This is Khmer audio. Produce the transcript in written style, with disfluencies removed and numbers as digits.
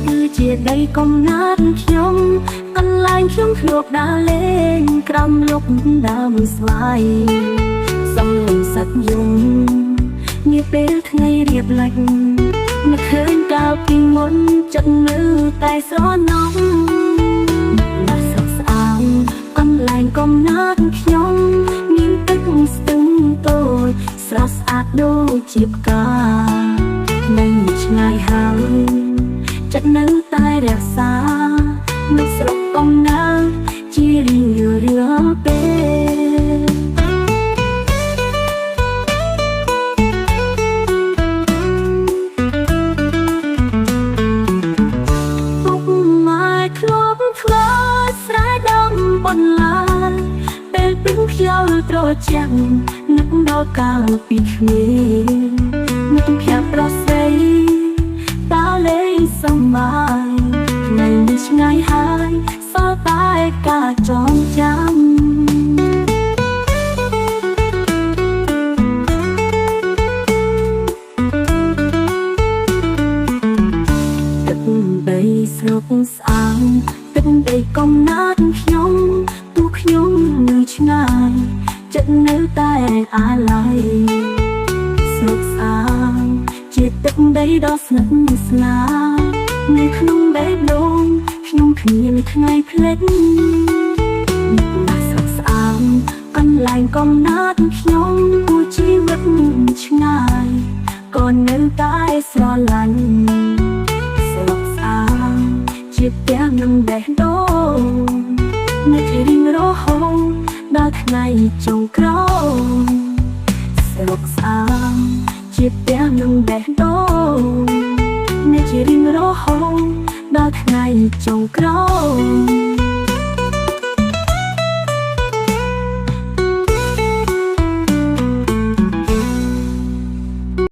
គឺជាដីកំណើតខ្ញុំកន្លែងខ្ញុំធ្លាប់ដើរលេងក្រោមលុបដើមស្វាយសំឡេងសត្វយំនាពេលថ្ងៃរៀបលិចនឹកឃើញកាលពីមុនចិត្តនៅតែស្រណំណាស់សុខស្អាតកន្លែងកំណើតខ្ញុំមានទឹកស្ទឹងតូចស្រស់ស្អាតដូចជាផ្កាមិនឆ្ងាយហើយចិត្តនៅតែរក្សានឹកស្រុកកំណើតជារៀងរាល់ពេលពុកម៉ែធ្លាប់ធ្វើស្រែដំបន្លាពេលព្រឹងខ្យល់ត្រជាក់នឹកដល់កាលពីក្មេងនឹកភ័ក្រប្រស្រីតាលេងសំបាយថ្ងៃនេះឆ្ងាយហើយសល់តែការចងចាំទឹកដីស្រុកស្អាតទឹកដីកំណើតខ្ញុំទូខ្ញុំនៅឆ្ងាយចិត្តនៅតែអាឡ័យស្រុកស្អាតជាទឹកដីដ៏ស្និទ្ធស្នាលនៅក្នុងបេះដូងខ្ញុំគ្មានថ្ងៃភ្លេចណាស់ស្រុកស្អាតកន្លែងកំណើតខ្ញុំគួរជីវិតឆ្ងាយក៏នៅតែស្រឡាញ់ស្រុកស្អាតជាផ្ទះនឹងបេះដូងនៅរៀងរហូតដល់ថ្ងៃចុងក្រោយស្រុកស្អាតជាផ្ទះនឹងបេះដូងនៅរៀងរហូតដល់ថ្ងៃចុងក្រោយ